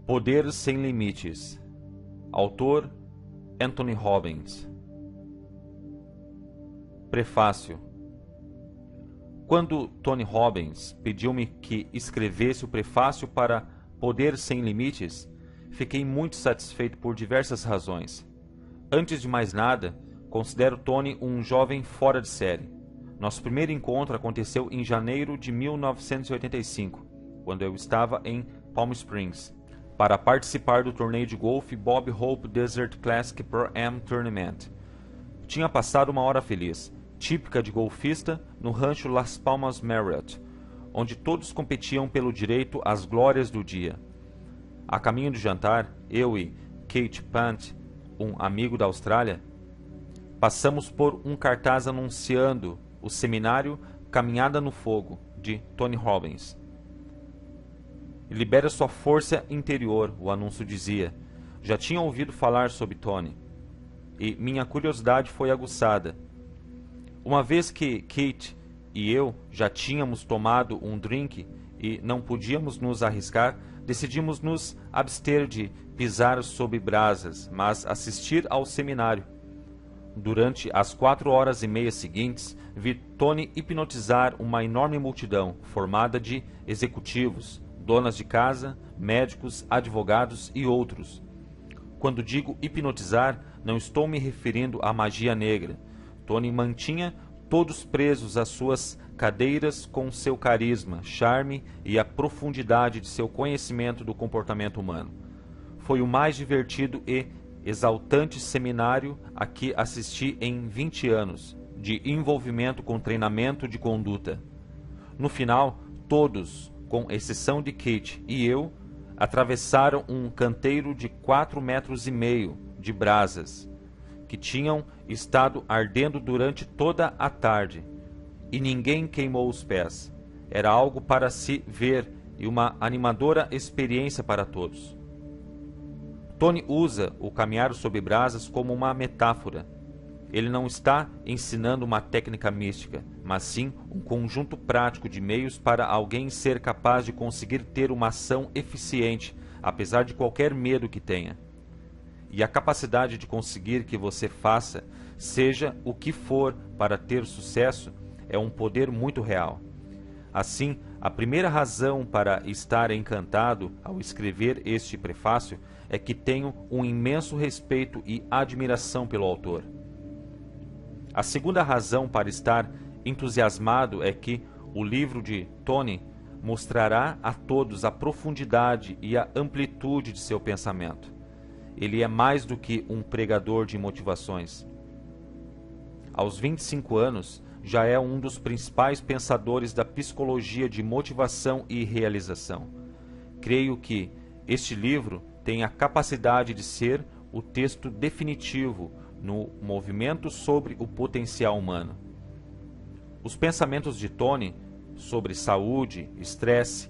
Poder Sem Limites. Autor Anthony Robbins. Prefácio. Quando Tony Robbins pediu-me que escrevesse o prefácio para Poder Sem Limites, fiquei muito satisfeito por diversas razões. Antes de mais nada, considero Tony um jovem fora de série. Nosso primeiro encontro aconteceu em janeiro de 1985, quando eu estava em Palm Springs, para participar do torneio de golfe Bob Hope Desert Classic Pro-Am Tournament. Tinha passado uma hora feliz, típica de golfista, no rancho Las Palmas Marriott, onde todos competiam pelo direito às glórias do dia. A caminho do jantar, eu e Kate Pant, um amigo da Austrália, passamos por um cartaz anunciando o seminário Caminhada no Fogo, de Tony Robbins. Libera sua força interior, o anúncio dizia. Já tinha ouvido falar sobre Tony, e minha curiosidade foi aguçada. Uma vez que Kate e eu já tínhamos tomado um drink e não podíamos nos arriscar, decidimos nos abster de pisar sob brasas, mas assistir ao seminário. Durante as 4 horas e meia seguintes, vi Tony hipnotizar uma enorme multidão formada de executivos, donas de casa, médicos, advogados e outros. Quando digo hipnotizar, não estou me referindo à magia negra. Tony mantinha todos presos às suas cadeiras com seu carisma, charme e a profundidade de seu conhecimento do comportamento humano. Foi o mais divertido e exaltante seminário a que assisti em 20 anos de envolvimento com treinamento de conduta. No final, todos, com exceção de Kate e eu, atravessaram um canteiro de 4,5 metros de brasas, que tinham estado ardendo durante toda a tarde, e ninguém queimou os pés. Era algo para se ver e uma animadora experiência para todos. Tony usa o caminhar sob brasas como uma metáfora. Ele não está ensinando uma técnica mística, mas sim um conjunto prático de meios para alguém ser capaz de conseguir ter uma ação eficiente, apesar de qualquer medo que tenha. E a capacidade de conseguir que você faça, seja o que for, para ter sucesso, é um poder muito real. Assim, a primeira razão para estar encantado ao escrever este prefácio é que tenho um imenso respeito e admiração pelo autor. A segunda razão para estar entusiasmado é que o livro de Tony mostrará a todos a profundidade e a amplitude de seu pensamento. Ele é mais do que um pregador de motivações. Aos 25 anos, já é um dos principais pensadores da psicologia de motivação e realização. Creio que este livro tem a capacidade de ser o texto definitivo no movimento sobre o potencial humano. Os pensamentos de Tony sobre saúde, estresse,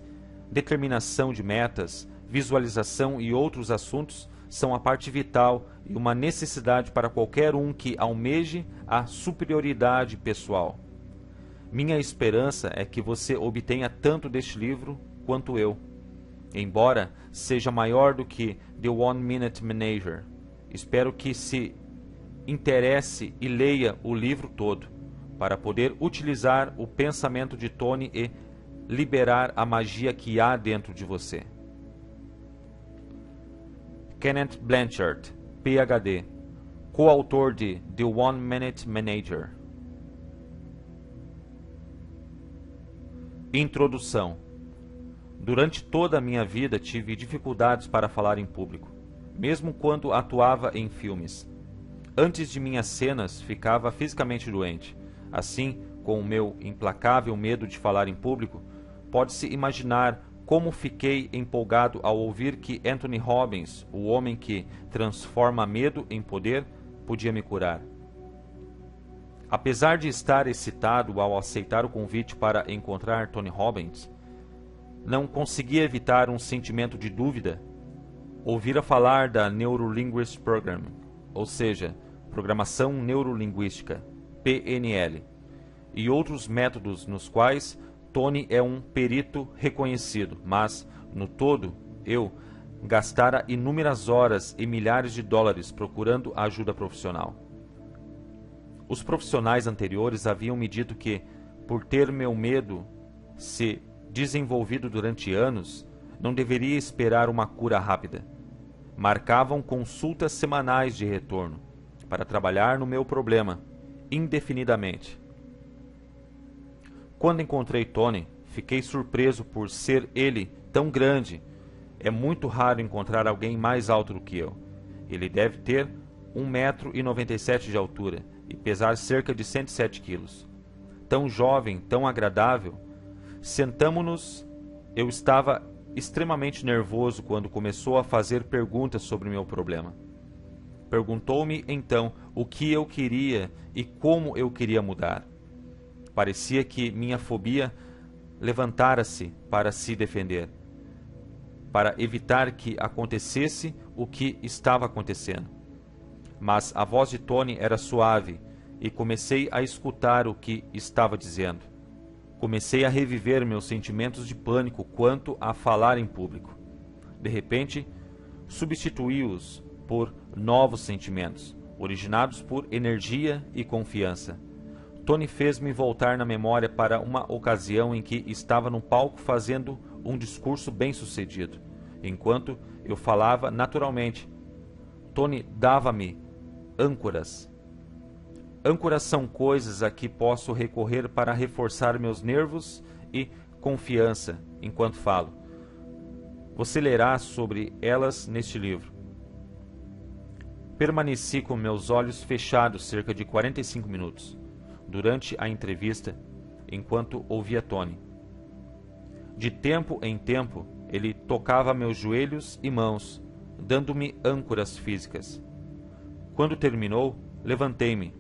determinação de metas, visualização e outros assuntos são a parte vital e uma necessidade para qualquer um que almeje a superioridade pessoal. Minha esperança é que você obtenha tanto deste livro quanto eu, embora seja maior do que The One Minute Manager. Espero que se interesse e leia o livro todo, para poder utilizar o pensamento de Tony e liberar a magia que há dentro de você. Kenneth Blanchard, PhD, coautor de The One Minute Manager. Introdução. Durante toda a minha vida tive dificuldades para falar em público, mesmo quando atuava em filmes. Antes de minhas cenas, ficava fisicamente doente. Assim, com o meu implacável medo de falar em público, pode-se imaginar como fiquei empolgado ao ouvir que Anthony Robbins, o homem que transforma medo em poder, podia me curar. Apesar de estar excitado ao aceitar o convite para encontrar Tony Robbins, não conseguia evitar um sentimento de dúvida. Ouvira falar da Neurolinguist Programming, ou seja, Programação Neurolinguística, PNL, e outros métodos nos quais Tony é um perito reconhecido, mas, no todo, eu gastara inúmeras horas e milhares de dólares procurando ajuda profissional. Os profissionais anteriores haviam me dito que, por ter meu medo se desenvolvido durante anos, não deveria esperar uma cura rápida. Marcavam consultas semanais de retorno para trabalhar no meu problema, indefinidamente. Quando encontrei Tony, fiquei surpreso por ser ele tão grande. É muito raro encontrar alguém mais alto do que eu. Ele deve ter 1,97 m de altura e pesar cerca de 107 quilos. Tão jovem, tão agradável. Sentamo-nos. Eu estava extremamente nervoso quando começou a fazer perguntas sobre meu problema. Perguntou-me então o que eu queria e como eu queria mudar. Parecia que minha fobia levantara-se para se defender, para evitar que acontecesse o que estava acontecendo. Mas a voz de Tony era suave e comecei a escutar o que estava dizendo. Comecei a reviver meus sentimentos de pânico quanto a falar em público. De repente, substituí-os por novos sentimentos, originados por energia e confiança. Tony fez-me voltar na memória para uma ocasião em que estava num palco fazendo um discurso bem-sucedido. Enquanto eu falava naturalmente, Tony dava-me âncoras. Âncoras são coisas a que posso recorrer para reforçar meus nervos e confiança enquanto falo. Você lerá sobre elas neste livro. Permaneci com meus olhos fechados cerca de 45 minutos, durante a entrevista, enquanto ouvia Tony. De tempo em tempo, ele tocava meus joelhos e mãos, dando-me âncoras físicas. Quando terminou, levantei-me.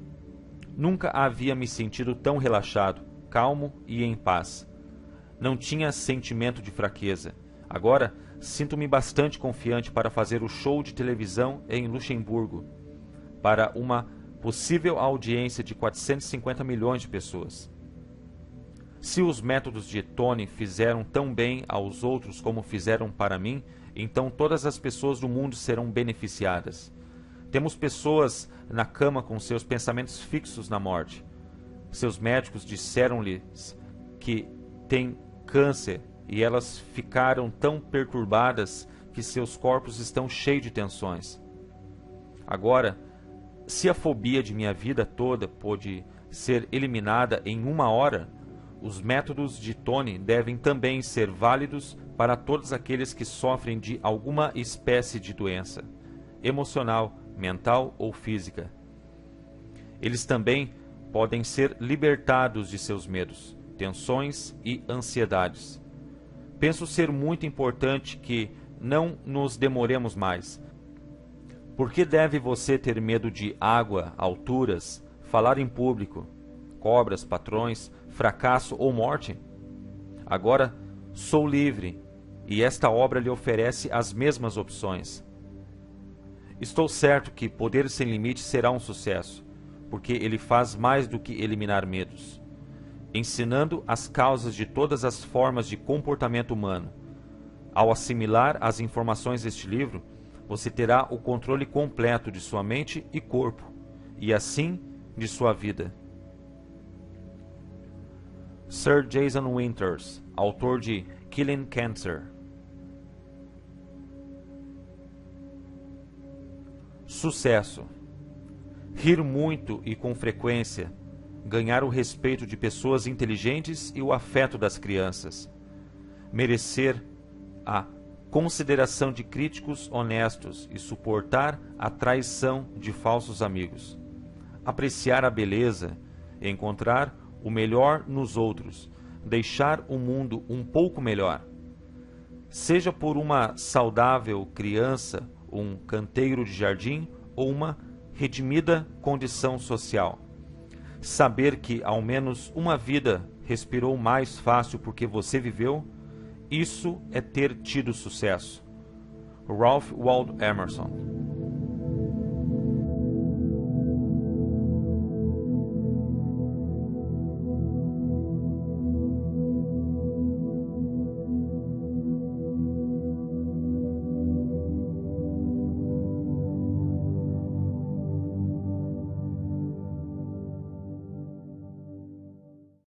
Nunca havia me sentido tão relaxado, calmo e em paz. Não tinha sentimento de fraqueza. Agora, sinto-me bastante confiante para fazer o show de televisão em Luxemburgo, para uma possível audiência de 450 milhões de pessoas. Se os métodos de Tony fizeram tão bem aos outros como fizeram para mim, então todas as pessoas do mundo serão beneficiadas. Temos pessoas na cama com seus pensamentos fixos na morte. Seus médicos disseram-lhes que têm câncer e elas ficaram tão perturbadas que seus corpos estão cheios de tensões. Agora, se a fobia de minha vida toda pôde ser eliminada em 1 hora, os métodos de Tony devem também ser válidos para todos aqueles que sofrem de alguma espécie de doença, emocional, mental ou física. Eles também podem ser libertados de seus medos, tensões e ansiedades. Penso ser muito importante que não nos demoremos mais. Por que deve você ter medo de água, alturas, falar em público, cobras, patrões, fracasso ou morte? Agora sou livre e esta obra lhe oferece as mesmas opções. Estou certo que Poder Sem Limite será um sucesso, porque ele faz mais do que eliminar medos, ensinando as causas de todas as formas de comportamento humano. Ao assimilar as informações deste livro, você terá o controle completo de sua mente e corpo, e assim de sua vida. Sir Jason Winters, autor de Killing Cancer. Sucesso. Rir muito e com frequência, ganhar o respeito de pessoas inteligentes e o afeto das crianças, merecer a consideração de críticos honestos e suportar a traição de falsos amigos, apreciar a beleza, encontrar o melhor nos outros, deixar o mundo um pouco melhor, seja por uma saudável criança, um canteiro de jardim ou uma redimida condição social. Saber que ao menos uma vida respirou mais fácil porque você viveu, isso é ter tido sucesso. Ralph Waldo Emerson.